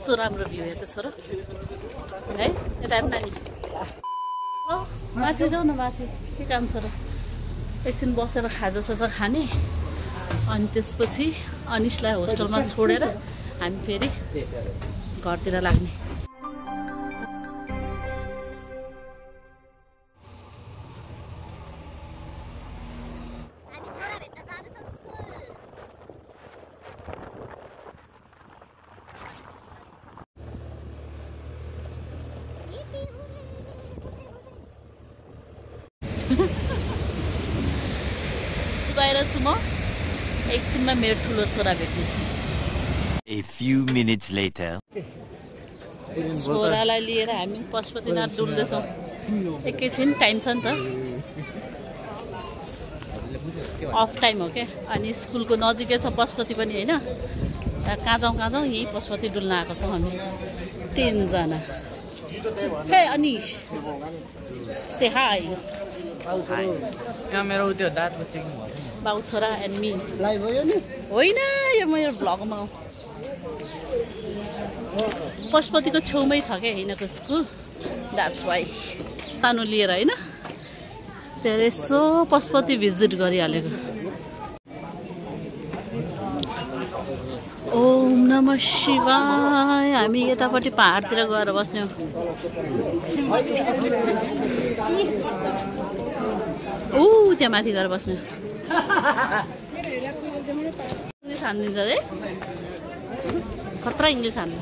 कस्तो राम्रो भ्यू हेर्दै छोरा है यता हेर्नु नानी माथि जाऊ न माथि के काम छ र एकछिन बसेर खाजासाजा खाने अनि त्यसपछि अनिशलाई होस्टेलमा छोडेर हामी फेरि घरतिर लाग्ने बाहिर छु म एकछिनमा मेरो ठुलो छोरा भेट्नेछु A few minutes later. छोरालाई लिएर हामी पशुपतिनाथ डुल्दैछौँ एकैछिन टाइम छ नि त अफ टाइम हो क्या अनि स्कुलको नजिकै छ पशुपति पनि होइन कहाँ जाउँ यही पशुपति डुल्न आएको छौँ हामी 3 जना हे अनिश से हाई मेरो त्यो दाँतको चेकिङ भयो बाउ छोरा एन्ड मी होइन यो मेरो भ्लगमा हो पशुपतिको छेउमै छ क्या यिनीहरूको स्कुल द्याट्स वाइ तानु लिएर होइन त्यहाँ यसो पशुपति भिजिट गरिहालेको ओम नमः शिवाय हामी यतापट्टि पहाडतिर गएर बस्ने हो त्यहाँ माथि गएर बस्ने इङ्ग्लिस हानिदिन्छ है खतरा इङ्ग्लिस हान्नु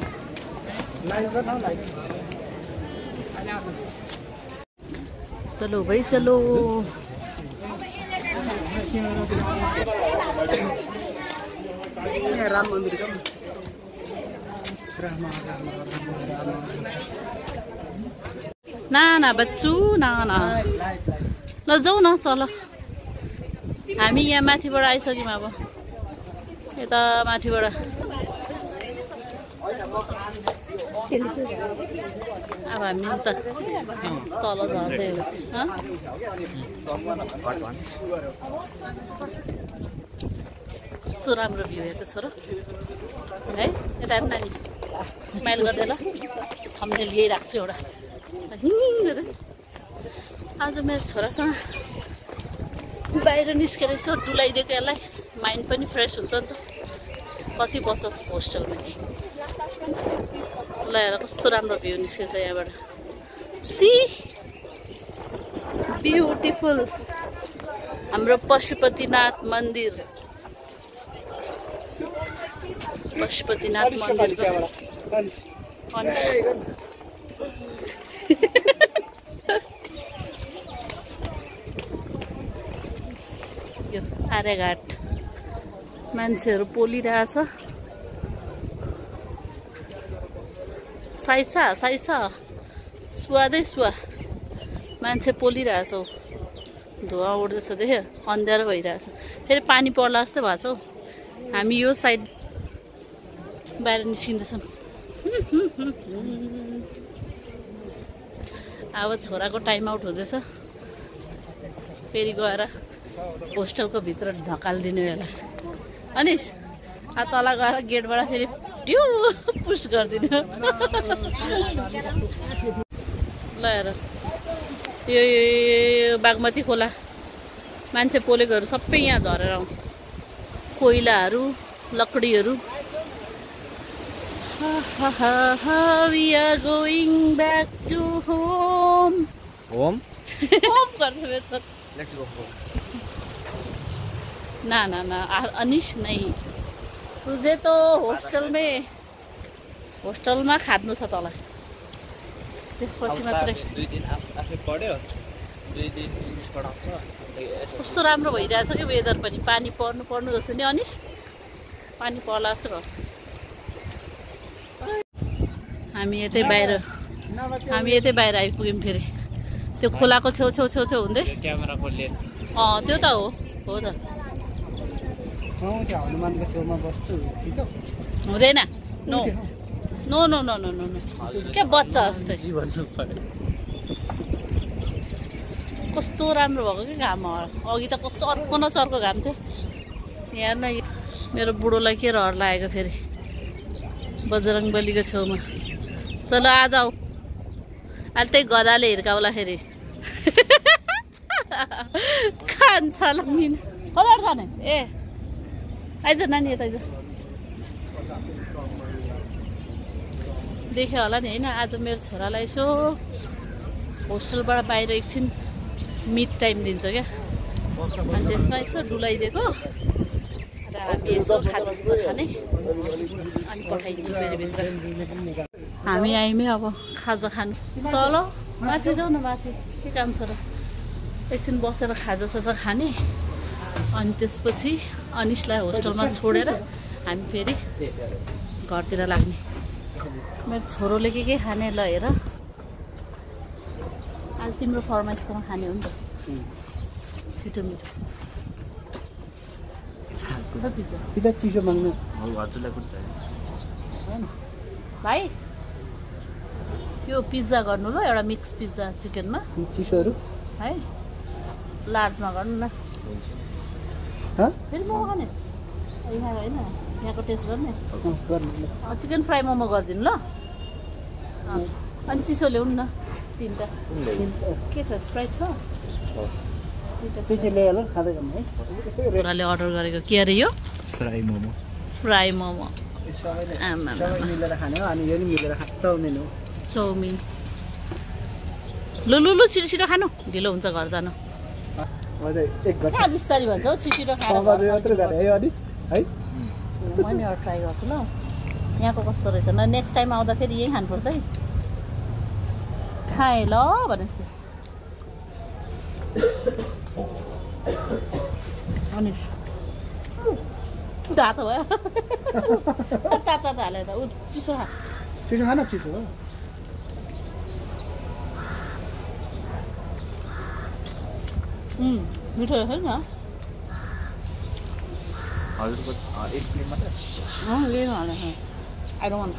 चलो भाइ चलो राम मन्दिर ना बच्चु ना ल जाऊ न चल हामी यहाँ माथिबाट आइसक्यौँ अब यता माथिबाट अब हामी त तल झर्दै कस्तो राम्रो भ्यू हेर्दै छोरा है यता हेर्नु नानी स्माइल गर्दै ल थम्बनेल यही राख्छु एउटा आज मेरो छोरासँग बाहिर निस्केर यसो डुलाइदिएको यसलाई माइन्ड पनि फ्रेस हुन्छ नि त कति बस्छ होस्टेलमा ल हेर कस्तो राम्रो भ्यू निस्केछ यहाँबाट सी ब्युटिफुल हाम्रो पशुपतिनाथ मन्दिर यो आर्यघाट मान्छेहरू पोलिरहेछ साइसा सुवादै सुवा मान्छे पोलिरहेछ हौ धुवा उड्दैछ देख्यो अँध्यारो भइरहेछ फेरि पानी पर्ला जस्तो भएको छ हौ हामी यो साइड बाहिर निस्किँदैछौँ अब छोराको टाइम आउट हुँदैछ फेरि गएर होस्टेलको भित्र ढकालिदिनु यसलाई अनि तल गएर गेटबाट फेरि ट्यु पुस गरिदिनु ल हेर यो बागमती खोला मान्छे पोलेकोहरू सबै यहाँ झरेर आउँछ कोइलाहरू लकडीहरू we are going back to home home गर्छ बेचत let's go home ना अनिश नहीं तुझे तो होस्टेलमा खाद्नु छ तँलाई त्यसपछि मात्रै 2 दिन आफै पढ्यो 2 दिन इङ्ग्लिस पढाउँछ कस्तो राम्रो भइरहेछ कि वेदर पनि पानी पर्नु जस्तो नि अनिश पानी पर्ला जस्तो रहेछ हामी यतै बाहिर आइपुग्यौँ फेरि त्यो खोलाको छेउ हुँदै क्यामेराको लेन्स त्यो त हो त हनुमानको छेउमा बस्छु हुँदैन नो क्या बच्चा जस्तै कस्तो राम्रो भएको कि घाम अघि त चर्को न चर्को घाम थियो यहाँ न मेरो बुढोलाई के रहर लागेको फेरि बजरङ बलीको छेउमा चल आज आऊ अहिले त्यही गदाले हिर्काउलाखेरि खान्छ ल मिन कताबाट खाने ए आइज नानी यता आइज देख्यो होला नि होइन आज मेरो छोरालाई यसो होस्टेलबाट बाहिर एकछिन मिड टाइम दिन्छ क्या अनि त्यसमा यसो डुलाइदिएको र हामी यसो खाने अनि पठाइदिन्छु मेरोभित्र हामी आयौँ अब खाजा खानु तल माथि जाउँ न माथि के काम छ र एकछिन बसेर खाजासाजा खाने अनि त्यसपछि अनिसलाई होस्टेलमा छोडेर हामी फेरि घरतिर लाग्ने मेरो छोरोले के खाने ल हेर अहिले तिम्रो फरमाइसकोमा खाने हो नि त छिटो मिठो पिज्जा पिज्जा चिसो माग्नु भाइ त्यो पिज्जा गर्नु ल एउटा मिक्स पिज्जा चिकनमा चिसोहरू है लार्जमा गर्नु न फेरि मोमो खाने यहाँ होइन यहाँको टेस्ट गर्ने चिकन फ्राई मोमो गरिदिनु ल अनि चिसो ल्याउनु न 3टा के छ स्प्राइट छ छोराले अर्डर गरेको के अरे यो फ्राई मोमो चाउमिन लु छिटो छिटो खानु ढिलो हुन्छ घर जानु बिस्तारी भन्छ हौ छिटो खाएर मैले एउटा ट्राई गर्छु ल यहाँको कस्तो रहेछ न नेक्स्ट टाइम आउँदाखेरि यही खानुपर्छ है खाएँ ल भनेपछि अनिस तातो भयो तातो हालेर त ऊ चिसो खान चिसो हो मिठो रहेछ नि हजुरको एक प्लेट मात्र I don't want.